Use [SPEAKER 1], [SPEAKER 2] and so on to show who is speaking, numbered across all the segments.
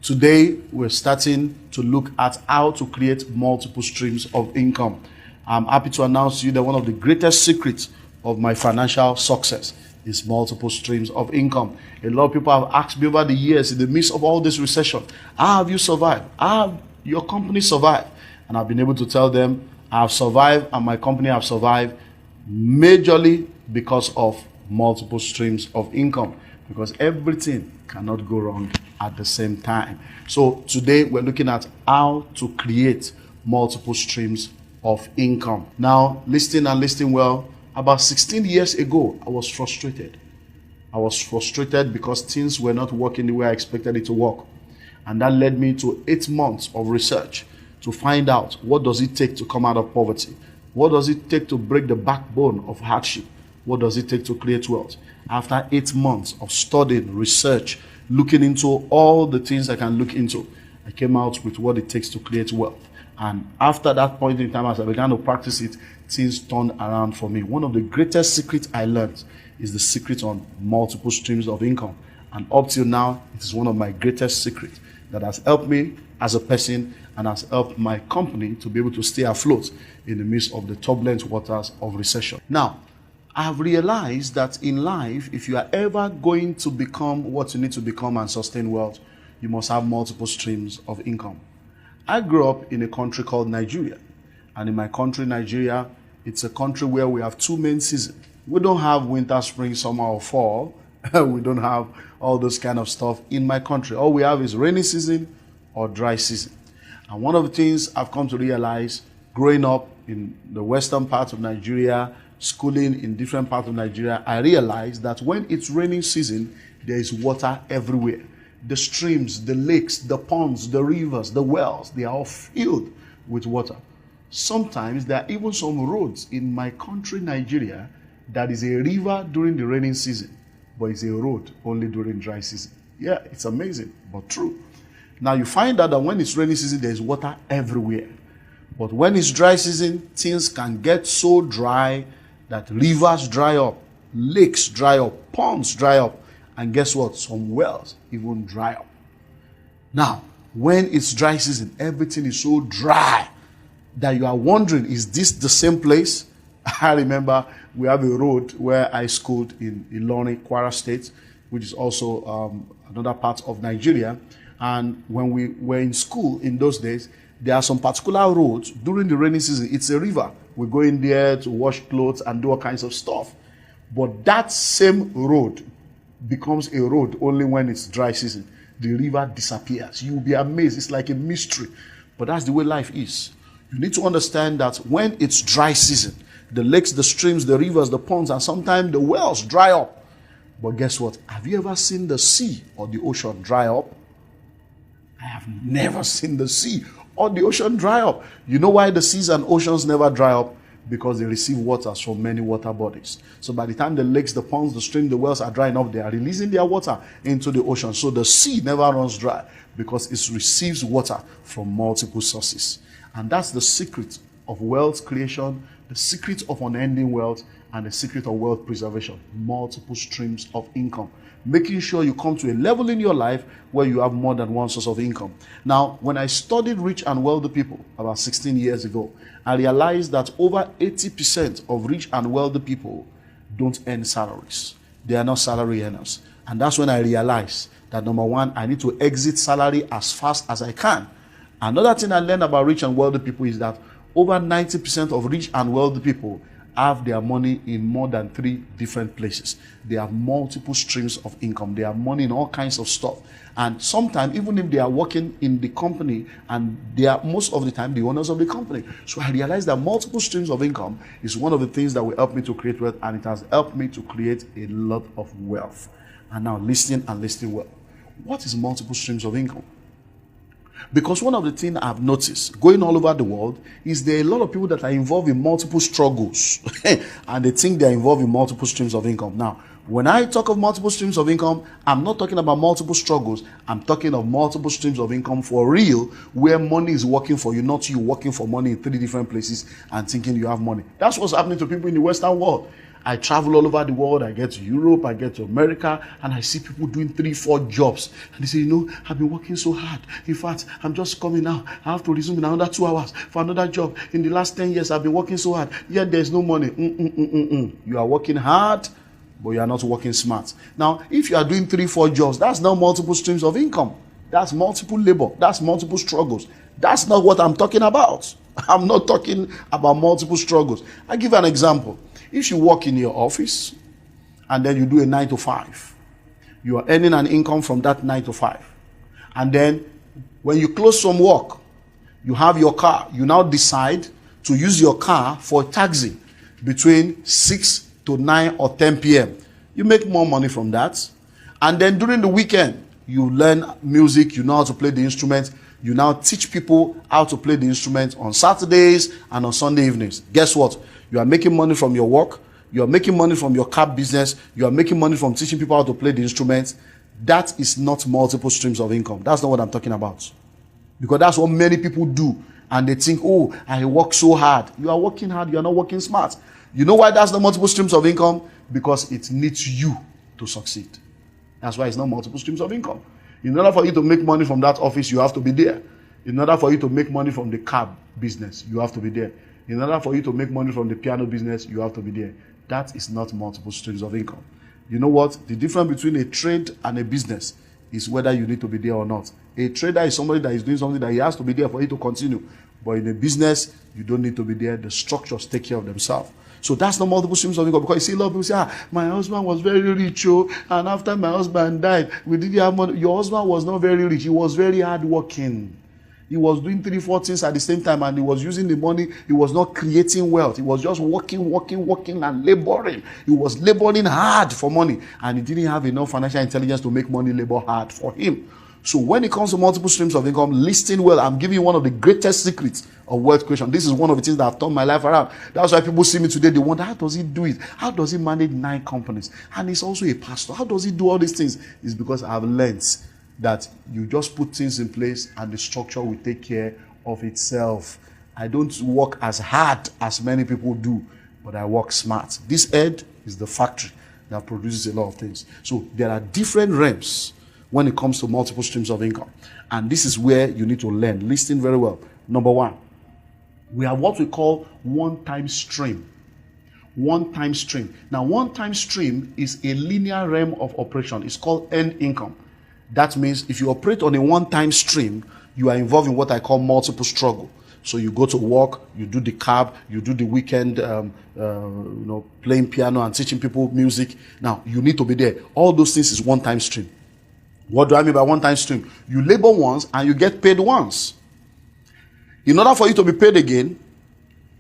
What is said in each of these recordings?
[SPEAKER 1] Today, we're starting to look at how to create multiple streams of income. I'm happy to announce to you that one of the greatest secrets of my financial success is multiple streams of income. A lot of people have asked me over the years, in the midst of all this recession, how have you survived? How have your company survived? And I've been able to tell them, I have survived and my company have survived majorly because of multiple streams of income. Because everything cannot go wrong at the same time. So today we're looking at how to create multiple streams of income. Now, listen well. About 16 years ago, I was frustrated. I was frustrated because things were not working the way I expected it to work. And that led me to 8 months of research to find out what does it take to come out of poverty? What does it take to break the backbone of hardship? What does it take to create wealth? After 8 months of studying, research, looking into all the things I can look into, I came out with what it takes to create wealth. And after that point in time, as I began to practice it, things turned around for me. One of the greatest secrets I learned is the secret on multiple streams of income. And up till now, it is one of my greatest secrets that has helped me as a person and has helped my company to be able to stay afloat in the midst of the turbulent waters of recession. Now, I have realized that in life, if you are ever going to become what you need to become and sustain wealth, you must have multiple streams of income. I grew up in a country called Nigeria. And in my country, Nigeria, it's a country where we have 2 main seasons. We don't have winter, spring, summer, or fall. We don't have all those kind of stuff in my country. All we have is rainy season or dry season. And one of the things I've come to realize growing up in the western part of Nigeria, schooling in different parts of Nigeria, I realized that when it's raining season, there is water everywhere. The streams, the lakes, the ponds, the rivers, the wells, they are all filled with water. Sometimes there are even some roads in my country, Nigeria, that is a river during the raining season, but it's a road only during dry season. Yeah, it's amazing, but true. Now you find out that when it's rainy season, there's water everywhere. But when it's dry season, things can get so dry that rivers dry up, lakes dry up, ponds dry up, and guess what? Some wells even dry up. Now, when it's dry season, everything is so dry that you are wondering, is this the same place? I remember we have a road where I schooled in Ilorin, Kwara State, which is also another part of Nigeria. And when we were in school in those days, there are some particular roads during the rainy season. It's a river. We go in there to wash clothes and do all kinds of stuff. But that same road becomes a road only when it's dry season. The river disappears. You'll be amazed. It's like a mystery. But that's the way life is. You need to understand that when it's dry season, the lakes, the streams, the rivers, the ponds, and sometimes the wells dry up. But guess what? Have you ever seen the sea or the ocean dry up? I have never seen the sea or the ocean dry up. You know why the seas and oceans never dry up? Because they receive waters from many water bodies. So by the time the lakes, the ponds, the streams, the wells are drying up, they are releasing their water into the ocean. So the sea never runs dry because it receives water from multiple sources. And that's the secret of wealth creation, the secret of unending wealth, and the secret of wealth preservation. Multiple streams of income. Making sure you come to a level in your life where you have more than one source of income. Now, when I studied rich and wealthy people about 16 years ago, I realized that over 80% of rich and wealthy people don't earn salaries. They are not salary earners. And that's when I realized that number one, I need to exit salary as fast as I can. Another thing I learned about rich and wealthy people is that over 90% of rich and wealthy people have their money in more than 3 different places. They have multiple streams of income. They have money in all kinds of stuff. And sometimes, even if they are working in the company, and they are most of the time the owners of the company. So I realized that multiple streams of income is one of the things that will help me to create wealth, and it has helped me to create a lot of wealth. And now listen well. What is multiple streams of income? Because one of the things I've noticed going all over the world is there are a lot of people that are involved in multiple struggles and they think they're involved in multiple streams of income. Now, when I talk of multiple streams of income, I'm not talking about multiple struggles. I'm talking of multiple streams of income for real, where money is working for you, not you working for money in 3 different places and thinking you have money. That's what's happening to people in the Western world. I travel all over the world. I get to Europe, I get to America, and I see people doing 3-4 jobs. And they say, you know, I've been working so hard. In fact, I'm just coming now. I have to resume in another 2 hours for another job. In the last 10 years, I've been working so hard. Yet there's no money. You are working hard, but you are not working smart. Now, if you are doing 3-4 jobs, that's not multiple streams of income. That's multiple labor. That's multiple struggles. That's not what I'm talking about. I'm not talking about multiple struggles. I'll give you an example. If you work in your office and then you do a 9 to 5, you are earning an income from that 9 to 5. And then when you close from work, you have your car. You now decide to use your car for taxi between 6 to 9 or 10 p.m. You make more money from that. And then during the weekend, you learn music, you know how to play the instrument. You now teach people how to play the instrument on Saturdays and on Sunday evenings. Guess what? You are making money from your work. You are making money from your cab business. You are making money from teaching people how to play the instruments. That is not multiple streams of income. That's not what I'm talking about. Because that's what many people do. And they think, oh, I work so hard. You are working hard. You are not working smart. You know why that's not multiple streams of income? Because it needs you to succeed. That's why it's not multiple streams of income. In order for you to make money from that office, you have to be there. In order for you to make money from the cab business, you have to be there. In order for you to make money from the piano business, you have to be there. That is not multiple streams of income. You know what? The difference between a trade and a business is whether you need to be there or not. A trader is somebody that is doing something that he has to be there for it to continue. But in a business, you don't need to be there. The structures take care of themselves. So that's not multiple streams of income. Because you see a lot of people say, my husband was very rich, and after my husband died, we didn't have money. Your husband was not very rich. He was very hardworking. He was doing 3-4 things at the same time, and he was using the money. He was not creating wealth. He was just working, and laboring. He was laboring hard for money, and he didn't have enough financial intelligence to make money labor hard for him. So when it comes to multiple streams of income, listing well, I'm giving you one of the greatest secrets of wealth creation. This is one of the things that have turned my life around. That's why people see me today. They wonder, how does he do it? How does he manage 9 companies? And he's also a pastor. How does he do all these things? It's because I've learned that you just put things in place and the structure will take care of itself. I don't work as hard as many people do, but I work smart. This head is the factory that produces a lot of things. So there are different realms when it comes to multiple streams of income. And this is where you need to learn. Listen very well. Number 1, we have what we call one-time stream. One-time stream. Now, one-time stream is a linear realm of operation. It's called earned income. That means if you operate on a one-time stream, you are involved in what I call multiple struggle. So you go to work, you do the cab, you do the weekend, playing piano and teaching people music. Now, you need to be there. All those things is one-time stream. What do I mean by one-time stream? You labor once and you get paid once. In order for you to be paid again,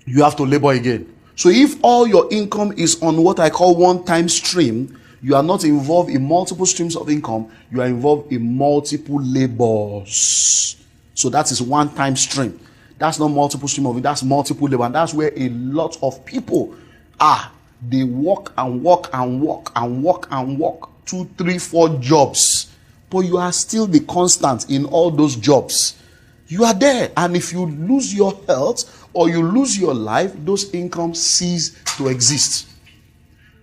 [SPEAKER 1] you have to labor again. So if all your income is on what I call one-time stream, you are not involved in multiple streams of income. You are involved in multiple labors. So that is one-time stream. That's not multiple stream of income. That's multiple labor. And that's where a lot of people are. They work and work and work and work and work. 2, 3, 4 jobs. But you are still the constant in all those jobs. You are there. And if you lose your health or you lose your life, those incomes cease to exist.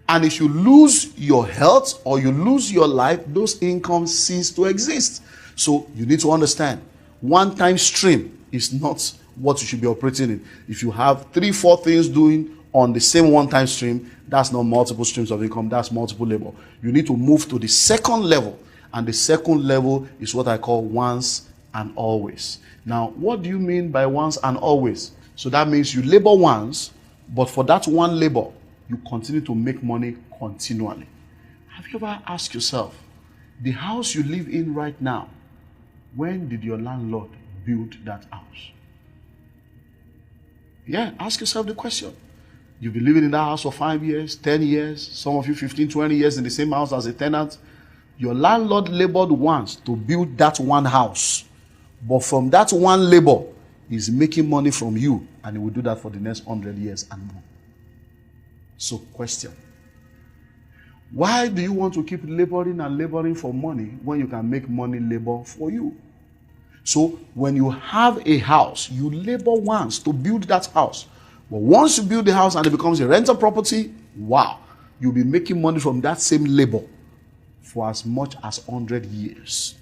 [SPEAKER 1] And if you lose your health or you lose your life, those incomes cease to exist. So you need to understand, one-time stream is not what you should be operating in. If you have 3, 4 things doing on the same one-time stream, that's not multiple streams of income, that's multiple labor. You need to move to the second level. And the second level is what I call once and always. Now, what do you mean by once and always? So that means you labor once, but for that one labor, you continue to make money continually. Have you ever asked yourself, the house you live in right now, when did your landlord build that house? Yeah, ask yourself the question. You've been living in that house for 5 years, 10 years, some of you 15, 20 years in the same house as a tenant. Your landlord labored once to build that one house. But from that one labor, he's making money from you. And he will do that for the next 100 years and more. So question. Why do you want to keep laboring and laboring for money when you can make money labor for you? So when you have a house, you labor once to build that house. But once you build the house and it becomes a rental property, wow. you'll be making money from that same labor for as much as 100 years.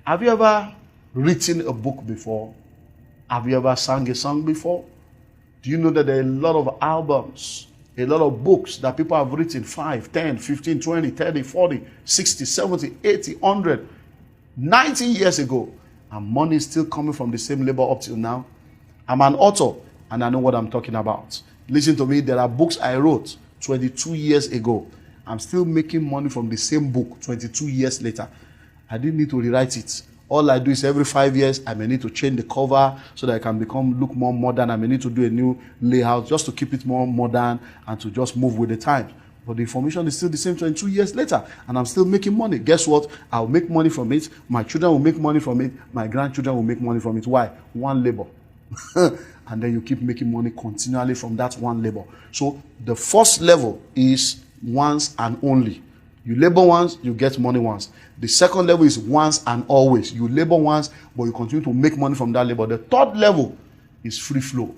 [SPEAKER 1] Have you ever written a book before? Have you ever sang a song before? Do you know that there are a lot of albums, a lot of books that people have written 5, 10, 15, 20, 30, 40, 60, 70, 80, 100, 90 years ago, and money is still coming from the same labor up till now? I'm an author, and I know what I'm talking about. Listen to me, there are books I wrote 22 years ago. I'm still making money from the same book 22 years later. I didn't need to rewrite it. All I do is every 5 years, I may need to change the cover so that I can look more modern. I may need to do a new layout just to keep it more modern and to just move with the times. But the information is still the same 22 years later, and I'm still making money. Guess what? I'll make money from it. My children will make money from it. My grandchildren will make money from it. Why? One labor. And then you keep making money continually from that one labor. So the first level is once and only. You labor once, you get money once. The second level is once and always. You labor once, but you continue to make money from that labor. The third level is free flow.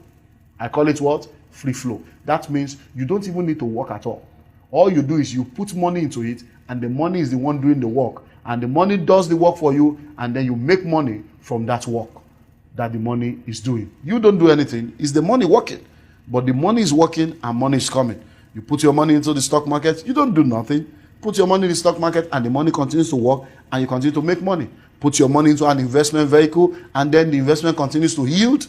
[SPEAKER 1] I call it what? Free flow. That means you don't even need to work at all. All you do is you put money into it, and the money is the one doing the work. And the money does the work for you, and then you make money from that work that the money is doing. You don't do anything. It's the money working. But the money is working and money is coming. You put your money into the stock market, you don't do nothing. Put your money in the stock market and the money continues to work and you continue to make money. Put your money into an investment vehicle and then the investment continues to yield